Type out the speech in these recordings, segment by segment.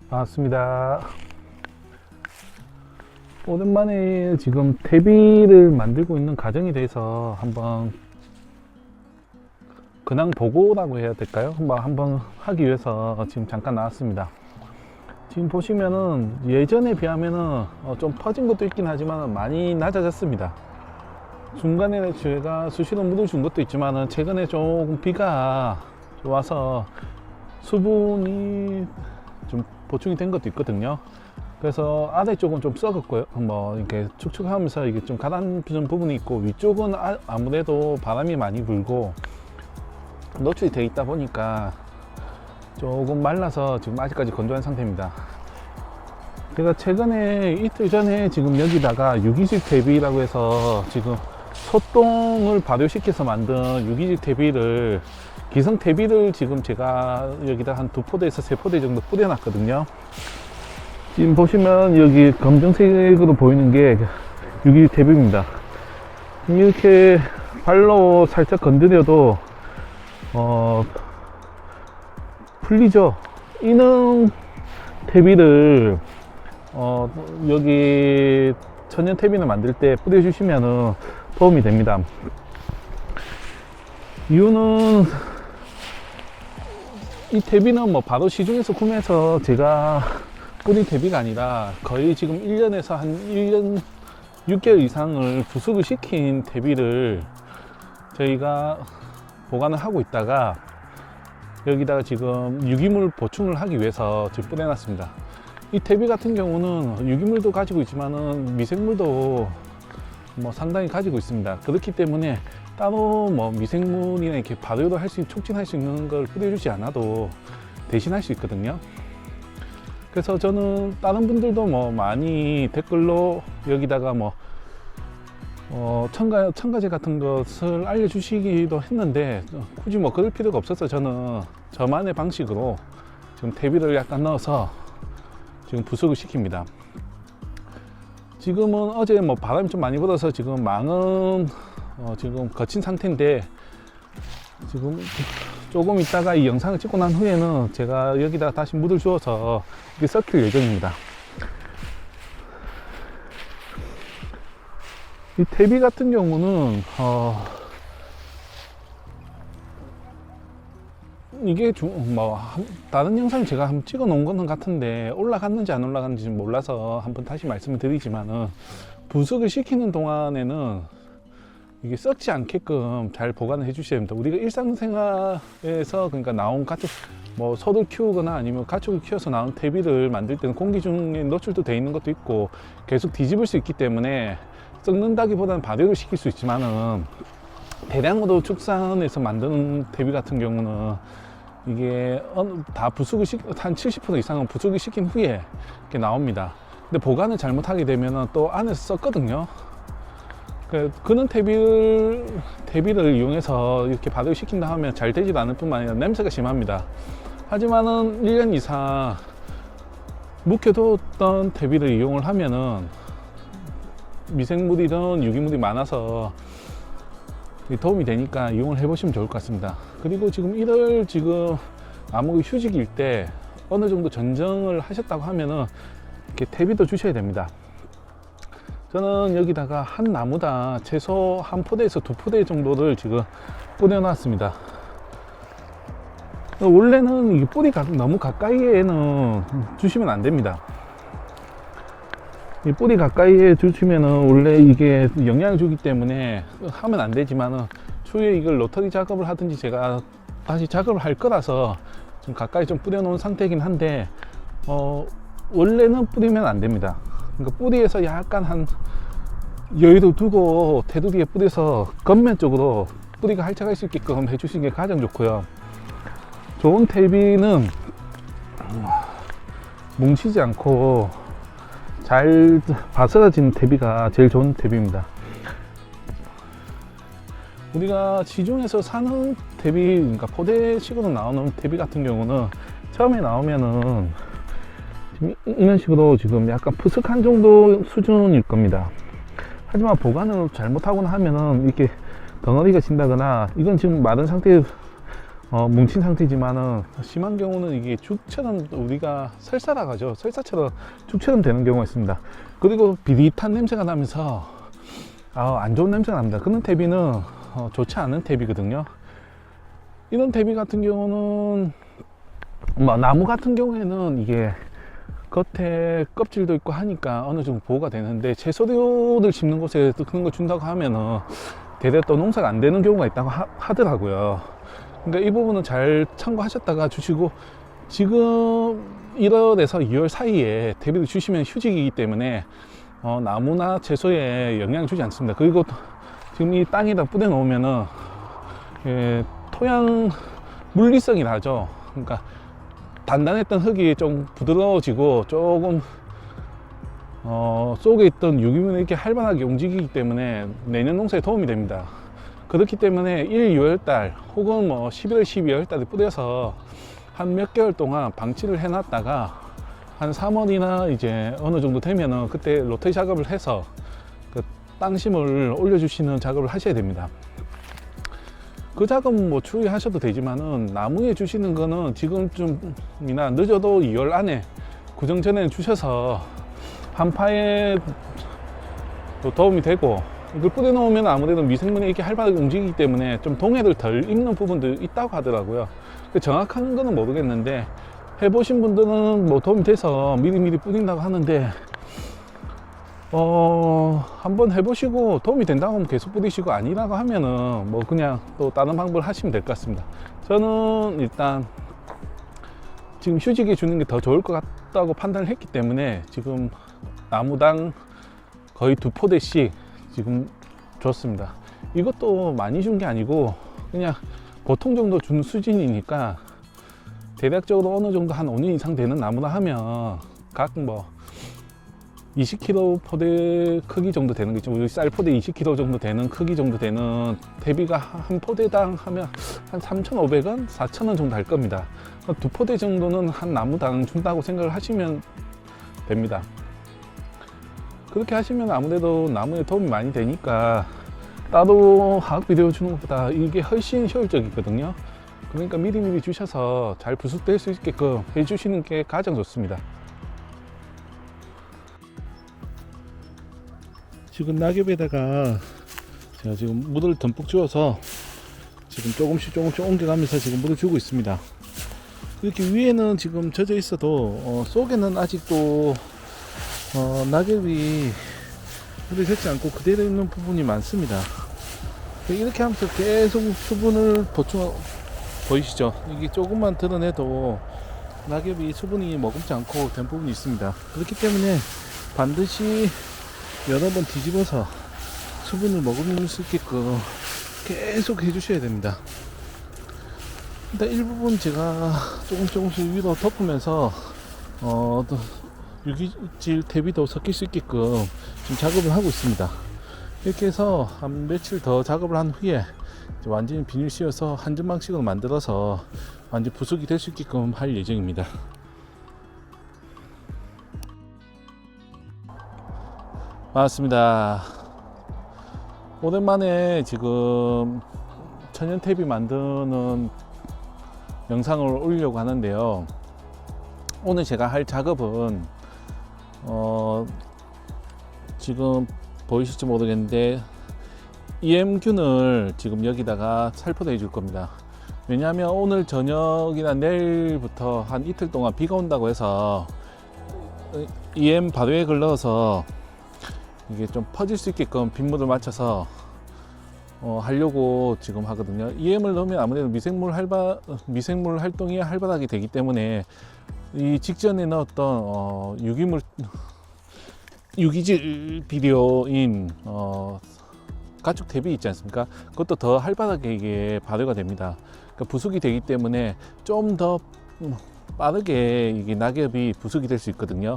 반갑습니다. 오랜만에 지금 퇴비를 만들고 있는 과정에 대해서 한번 근황 보고라고 해야 될까요? 한번 하기 위해서 지금 잠깐 나왔습니다. 지금 보시면은 예전에 비하면은 좀 퍼진 것도 있긴 하지만 많이 낮아졌습니다. 중간에 제가 수시로 물을 준 것도 있지만은 최근에 조금 비가 와서 수분이 좀 보충이 된 것도 있거든요. 그래서 아래쪽은 좀 썩었고요. 이렇게 축축하면서 이게 좀 가라앉은 부분이 있고, 위쪽은 아무래도 바람이 많이 불고 노출이 되어 있다 보니까 조금 말라서 지금 아직까지 건조한 상태입니다. 제가 최근에 이틀 전에 지금 여기다가 유기질 퇴비라고 해서 지금 소똥을 발효시켜서 만든 유기질 퇴비를, 기성 퇴비를 지금 제가 여기다 한 2포대에서 3포대 정도 뿌려놨거든요. 지금 보시면 여기 검정색으로 보이는 게 유기질 퇴비입니다. 이렇게 발로 살짝 건드려도 풀리죠. 이능 퇴비를 여기 천연 퇴비를 만들 때 뿌려주시면 도움이 됩니다. 이유는 이 퇴비는 바로 시중에서 구매해서 제가 뿌린 퇴비가 아니라 거의 지금 1년에서 한 1년 6개월 이상을 부숙을 시킨 퇴비를 저희가 보관을 하고 있다가 여기다가 지금 유기물 보충을 하기 위해서 지금 뿌려놨습니다. 이 퇴비 같은 경우는 유기물도 가지고 있지만은 미생물도 상당히 가지고 있습니다. 그렇기 때문에 따로 미생물이나 이렇게 발효를 할 수 있는, 촉진할 수 있는 걸 뿌려주지 않아도 대신할 수 있거든요. 그래서 저는 다른 분들도 많이 댓글로 여기다가 첨가제 같은 것을 알려주시기도 했는데 굳이 그럴 필요가 없어서 저는 저만의 방식으로 지금 퇴비를 약간 넣어서 지금 부숙을 시킵니다. 지금은 어제 바람이 좀 많이 불어서 지금 망은 지금 거친 상태인데, 지금 조금 있다가 이 영상을 찍고 난 후에는 제가 여기다 다시 물을 주어서 이게 섞일 예정입니다. 이 퇴비 같은 경우는 이게 다른 영상 제가 한번 찍어 놓은 거는 같은데 올라갔는지 안 올라갔는지 몰라서 한번 다시 말씀을 드리지만은, 부숙을 시키는 동안에는 이게 썩지 않게끔 잘 보관을 해 주셔야 됩니다. 우리가 일상생활에서 그러니까 나온 가축, 소를 키우거나 아니면 가축을 키워서 나온 퇴비를 만들 때는 공기 중에 노출도 돼 있는 것도 있고 계속 뒤집을 수 있기 때문에 썩는다기보다는 발효를 시킬 수 있지만은, 대량으로 축산해서 만드는 퇴비 같은 경우는 이게 다 부숙을 한 70% 이상은 부숙을 시킨 후에 이렇게 나옵니다. 근데 보관을 잘못하게 되면 또 안에서 썩거든요. 그런 퇴비를 이용해서 이렇게 발효를 시킨다 하면 잘 되지도 않을 뿐만 아니라 냄새가 심합니다. 하지만은 1년 이상 묵혀뒀던 퇴비를 이용을 하면은 미생물이든 유기물이 많아서 도움이 되니까 이용을 해보시면 좋을 것 같습니다. 그리고 지금 1월 지금 나무 휴직일 때 어느 정도 전정을 하셨다고 하면은 이렇게 퇴비도 주셔야 됩니다. 저는 여기다가 한 나무당 최소 한 포대에서 2포대 정도를 지금 뿌려놨습니다. 원래는 이 뿌리가 너무 가까이에는 주시면 안 됩니다. 이 뿌리 가까이에 주시면은 원래 이게 영향을 주기 때문에 하면 안 되지만은, 추후에 이걸 로터리 작업을 하든지 제가 다시 작업을 할 거라서 좀 가까이 좀 뿌려 놓은 상태이긴 한데, 원래는 뿌리면 안 됩니다. 그러니까 뿌리에서 약간 한 여유도 두고 테두리에 뿌려서 겉면 쪽으로 뿌리가 활착할 수 있게끔 해주시는 게 가장 좋고요. 좋은 퇴비는 뭉치지 않고 잘 바스라진 퇴비가 제일 좋은 퇴비입니다. 우리가 시중에서 사는 퇴비, 그러니까 포대식으로 나오는 퇴비 같은 경우는 처음에 나오면은 이런 식으로 지금 약간 푸석한 정도 수준일 겁니다. 하지만 보관을 잘못하거나 하면은 이렇게 덩어리가 진다거나, 이건 지금 마른 상태에 뭉친 상태지만은 심한 경우는 이게 죽처럼 우리가 설사라고 하죠. 설사처럼 죽처럼 되는 경우가 있습니다. 그리고 비릿한 냄새가 나면서 안 좋은 냄새가 납니다. 그런 퇴비는 좋지 않은 퇴비거든요. 이런 퇴비 같은 경우는 나무 같은 경우에는 이게 겉에 껍질도 있고 하니까 어느 정도 보호가 되는데 채소를 심는 곳에 그런 거 준다고 하면은 대대 또 농사가 안 되는 경우가 있다고 하더라고요. 그러니까 이 부분은 잘 참고하셨다가 주시고, 지금 1월에서 2월 사이에 퇴비를 주시면 휴직이기 때문에 나무나 채소에 영향을 주지 않습니다. 그리고 지금 이 땅에다 뿌려 놓으면은 토양 물리성이 나죠. 그러니까 단단했던 흙이 좀 부드러워지고 조금 속에 있던 유기물이 이렇게 활발하게 움직이기 때문에 내년 농사에 도움이 됩니다. 그렇기 때문에 1, 2월달 혹은 11월, 12월달에 뿌려서 한 몇 개월 동안 방치를 해놨다가 한 3월이나 이제 어느 정도 되면은 그때 로테이 작업을 해서 그 땅심을 올려주시는 작업을 하셔야 됩니다. 그 작업은 추후에 하셔도 되지만은 나무에 주시는 거는 지금쯤이나 늦어도 2월 안에 구정 전에 주셔서 한파에 또 도움이 되고, 이걸 뿌려 놓으면 아무래도 미생물이 이렇게 활발하게 움직이기 때문에 좀 동해를 덜 입는 부분도 있다고 하더라고요. 정확한 거는 모르겠는데 해보신 분들은 도움이 돼서 미리미리 뿌린다고 하는데, 한번 해보시고 도움이 된다고 하면 계속 뿌리시고, 아니라고 하면은 그냥 또 다른 방법을 하시면 될 것 같습니다. 저는 일단 지금 휴직해 주는 게 더 좋을 것 같다고 판단을 했기 때문에 지금 나무당 거의 2포대씩 지금 줬습니다. 이것도 많이 준 게 아니고 그냥 보통 정도 준 수준이니까, 대략적으로 어느 정도 한 5년 이상 되는 나무라 하면 각 20kg 포대 크기 정도 되는 거죠. 우리 쌀 포대 20kg 정도 되는 크기 정도 되는 대비가 한 포대당 하면 한 3,500원, 4,000원 정도 할 겁니다. 2포대 정도는 한 나무당 준다고 생각을 하시면 됩니다. 그렇게 하시면 아무래도 나무에 도움이 많이 되니까 따로 화학 비료 주는 것보다 이게 훨씬 효율적이거든요. 그러니까 미리미리 주셔서 잘 부숙될 수 있게끔 해주시는 게 가장 좋습니다. 지금 낙엽에다가 제가 지금 물을 듬뿍 주어서 지금 조금씩 옮겨가면서 지금 물을 주고 있습니다. 이렇게 위에는 지금 젖어 있어도 속에는 아직도 낙엽이 물이 젖지 않고 그대로 있는 부분이 많습니다. 이렇게 하면서 계속 수분을 보이시죠? 이게 조금만 드러내도 낙엽이 수분이 머금지 않고 된 부분이 있습니다. 그렇기 때문에 반드시 여러 번 뒤집어서 수분을 머금을 수 있게끔 계속 해주셔야 됩니다. 일단 일부분 제가 조금씩 위로 덮으면서 유기질 퇴비도 섞일 수 있게끔 지금 작업을 하고 있습니다. 이렇게 해서 한 며칠 더 작업을 한 후에 완전히 비닐 씌워서 한 전망식으로 만들어서 완전 부숙이 될 수 있게끔 할 예정입니다. 반갑습니다. 오랜만에 지금 천연 탭이 만드는 영상을 올리려고 하는데요. 오늘 제가 할 작업은 지금 보이실지 모르겠는데 EM균을 지금 여기다가 살포도 해줄 겁니다. 왜냐하면 오늘 저녁이나 내일부터 한 이틀 동안 비가 온다고 해서 EM 발효액을 넣어서 이게 좀 퍼질 수 있게끔 빗물을 맞춰서 하려고 지금 하거든요. EM을 넣으면 아무래도 미생물 활동이 활발하게 되기 때문에 이 직전에 넣었던 유기질 비료인 가축 퇴비 있지 않습니까? 그것도 더 활발하게 이게 발효가 됩니다. 그러니까 부숙이 되기 때문에 좀 더 빠르게 이게 낙엽이 부숙이 될 수 있거든요.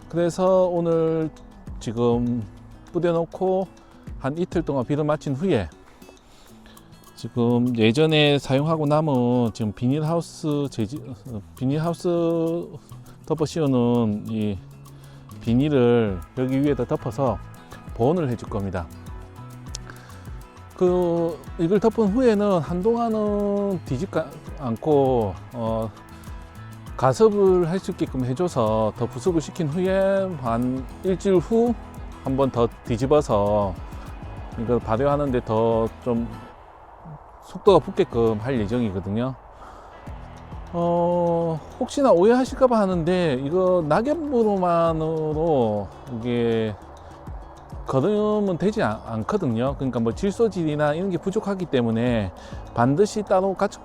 그래서 오늘 지금 뿌려놓고 한 이틀 동안 비를 맞힌 후에 지금 예전에 사용하고 남은 지금 비닐하우스 덮어 씌우는 이 비닐을 여기 위에다 덮어서 보온을 해줄 겁니다. 그 이걸 덮은 후에는 한동안은 뒤집지 않고 가습을 할 수 있게끔 해줘서 더 부숙을 시킨 후에 한 일주일 후 한 번 더 뒤집어서 이걸 발효하는데 더 좀 속도가 붙게끔 할 예정이거든요. 혹시나 오해하실까봐 하는데 이거 낙엽으로만으로 이게 거름은 되지 않거든요. 그러니까 뭐 질소질이나 이런 게 부족하기 때문에 반드시 따로 가축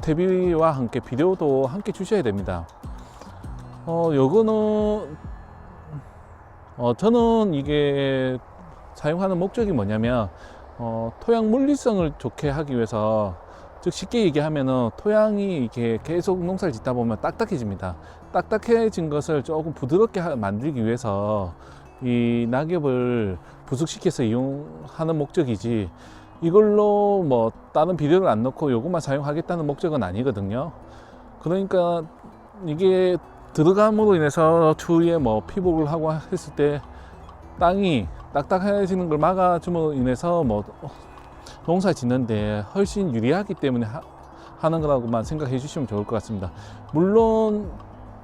대비와 함께 비료도 함께 주셔야 됩니다. 요거는 저는 이게 사용하는 목적이 뭐냐면 토양 물리성을 좋게 하기 위해서, 즉 쉽게 얘기하면은 토양이 이렇게 계속 농사를 짓다 보면 딱딱해집니다. 딱딱해진 것을 조금 부드럽게 만들기 위해서 이 낙엽을 부숙시켜서 이용하는 목적이지, 이걸로 뭐 다른 비료를 안 넣고 요것만 사용하겠다는 목적은 아니거든요. 그러니까 이게 들어감으로 인해서 추위에 뭐 피복을 하고 했을 때 땅이 딱딱해지는 걸 막아줌으로 인해서 뭐 농사 짓는데 훨씬 유리하기 때문에 하는 거라고만 생각해 주시면 좋을 것 같습니다. 물론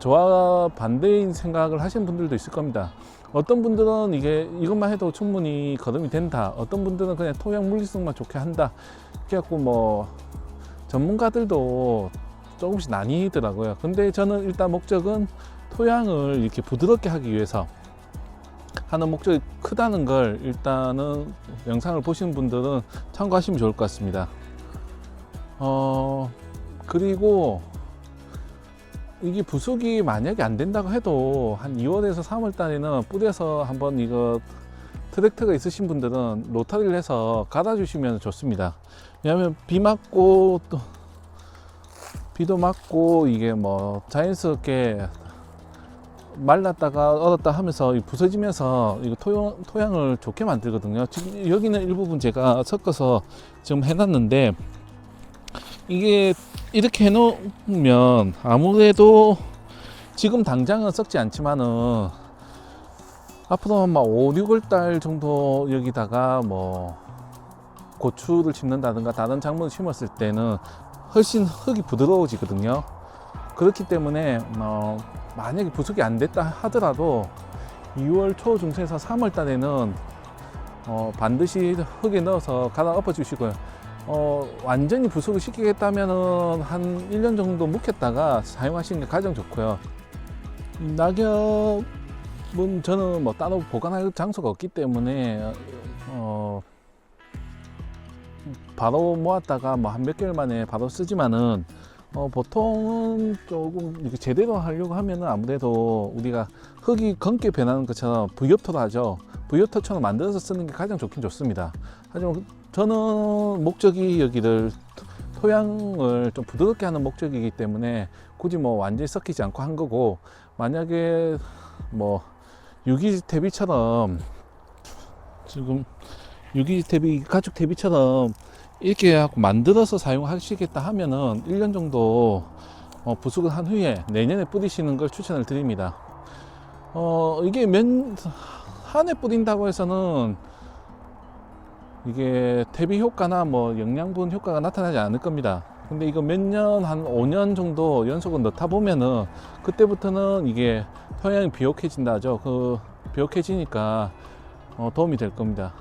저와 반대인 생각을 하시는 분들도 있을 겁니다. 어떤 분들은 이것만 해도 충분히 거름이 된다, 어떤 분들은 그냥 토양 물리성만 좋게 한다, 그래갖고 뭐 전문가들도 조금씩 나뉘더라고요. 근데 저는 일단 목적은 토양을 이렇게 부드럽게 하기 위해서 하는 목적이 크다는 걸 일단은 영상을 보시는 분들은 참고하시면 좋을 것 같습니다. 그리고 이게 부숙이 만약에 안 된다고 해도 한 2월에서 3월 달에는 뿌려서 한번 이거 트랙터가 있으신 분들은 로타리를 해서 갈아 주시면 좋습니다. 왜냐하면 비 맞고 또 비도 맞고 이게 뭐 자연스럽게 말랐다가 얼었다 하면서 부서지면서 이거 토양을 좋게 만들거든요. 지금 여기는 일부분 제가 섞어서 지금 해놨는데, 이게 이렇게 해놓으면 아무래도 지금 당장은 썩지 않지만은 앞으로 막 5, 6월 달 정도 여기다가 뭐 고추를 심는다든가 다른 작물을 심었을 때는 훨씬 흙이 부드러워지거든요. 그렇기 때문에 만약에 부숙이 안 됐다 하더라도 2월 초 중순에서 3월 달에는 반드시 흙에 넣어서 갈아 엎어 주시고요. 완전히 부숙을 시키겠다면은 한 1년 정도 묵혔다가 사용하시는 게 가장 좋고요. 낙엽은 저는 뭐 따로 보관할 장소가 없기 때문에 바로 모았다가 뭐 한 몇 개월 만에 바로 쓰지만은 보통은 조금 이렇게 제대로 하려고 하면은 아무래도 우리가 흙이 검게 변하는 것처럼 부엽토로 하죠. 부엽토처럼 만들어서 쓰는 게 가장 좋긴 좋습니다. 하지만 저는 목적이 여기를 토양을 좀 부드럽게 하는 목적이기 때문에 굳이 뭐 완전히 섞이지 않고 한 거고, 만약에 뭐 유기 대비처럼 지금 유기 대비 가죽 대비처럼 이렇게 하고 만들어서 사용하시겠다 하면은 1년 정도 부숙을 한 후에 내년에 뿌리시는 걸 추천을 드립니다. 이게 한 해 뿌린다고 해서는 이게 대비 효과나 뭐 영양분 효과가 나타나지 않을 겁니다. 근데 이거 몇 년, 한 5년 정도 연속을 넣다 보면은 그때부터는 이게 토양이 비옥해진다 하죠. 비옥해지니까 도움이 될 겁니다.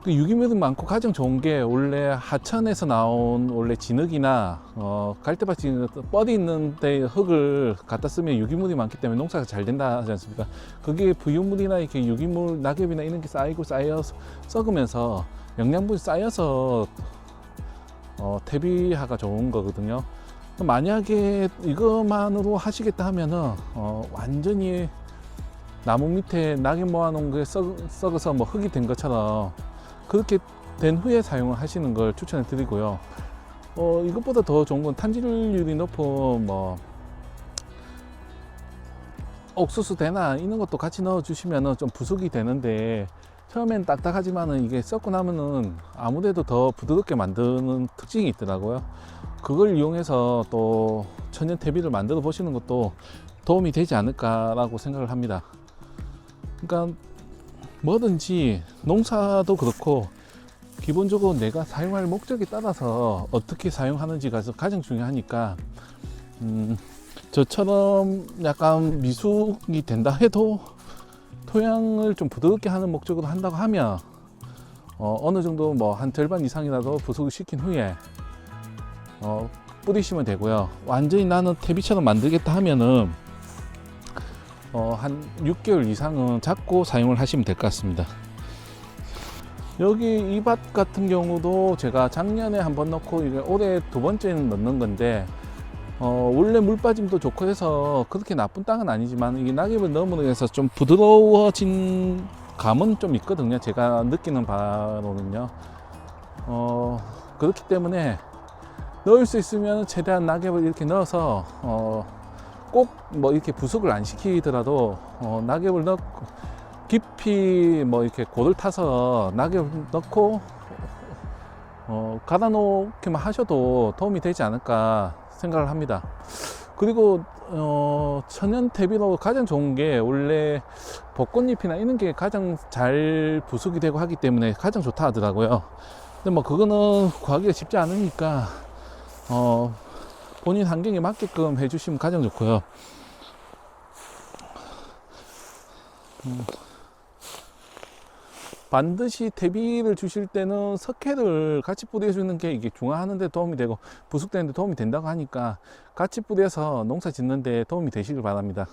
그 유기물이 많고 가장 좋은 게 원래 하천에서 나온 원래 진흙이나 갈대밭이 뻘이 있는 데 흙을 갖다 쓰면 유기물이 많기 때문에 농사가 잘 된다 하지 않습니까? 그게 부유물이나 이렇게 유기물, 낙엽이나 이런 게 쌓이고 쌓여서 썩으면서 영양분이 쌓여서 퇴비화가 좋은 거거든요. 만약에 이것만으로 하시겠다 하면은 완전히 나무 밑에 낙엽 모아놓은 게 썩어서 뭐 흙이 된 것처럼 그렇게 된 후에 사용을 하시는 걸 추천해 드리고요. 이것보다 더 좋은 건 탄질률이 높은 뭐 옥수수 대나 이런 것도 같이 넣어 주시면은 좀 부숙이 되는데, 처음엔 딱딱하지만은 이게 썩고 나면은 아무래도 더 부드럽게 만드는 특징이 있더라고요. 그걸 이용해서 또 천연 퇴비를 만들어 보시는 것도 도움이 되지 않을까라고 생각을 합니다. 그러니까 뭐든지 농사도 그렇고 기본적으로 내가 사용할 목적에 따라서 어떻게 사용하는지가 가장 중요하니까 저처럼 약간 미숙이 된다 해도 토양을 좀 부드럽게 하는 목적으로 한다고 하면 어느 정도 뭐 한 절반 이상이라도 부숙을 시킨 후에 뿌리시면 되고요. 완전히 나는 퇴비처럼 만들겠다 하면은 한 6개월 이상은 잡고 사용을 하시면 될 것 같습니다. 여기 이 밭 같은 경우도 제가 작년에 한번 넣고 이게 올해 두 번째는 넣는 건데 원래 물 빠짐도 좋고 해서 그렇게 나쁜 땅은 아니지만 이게 낙엽을 넣음으로 해서 좀 부드러워진 감은 좀 있거든요. 제가 느끼는 바로는요. 그렇기 때문에 넣을 수 있으면 최대한 낙엽을 이렇게 넣어서 꼭 뭐 이렇게 부숙을 안 시키더라도 낙엽을 넣고 깊이 뭐 이렇게 골을 타서 낙엽 넣고 가다 놓기만 하셔도 도움이 되지 않을까 생각을 합니다. 그리고 천연 퇴비로 가장 좋은 게 원래 벚꽃잎이나 이런 게 가장 잘 부숙이 되고 하기 때문에 가장 좋다 하더라고요. 근데 뭐 그거는 구하기가 쉽지 않으니까 본인 환경에 맞게끔 해주시면 가장 좋고요. 반드시 퇴비를 주실 때는 석회를 같이 뿌려주는 게 이게 중화하는 데 도움이 되고 부숙되는 데 도움이 된다고 하니까 같이 뿌려서 농사 짓는 데 도움이 되시길 바랍니다.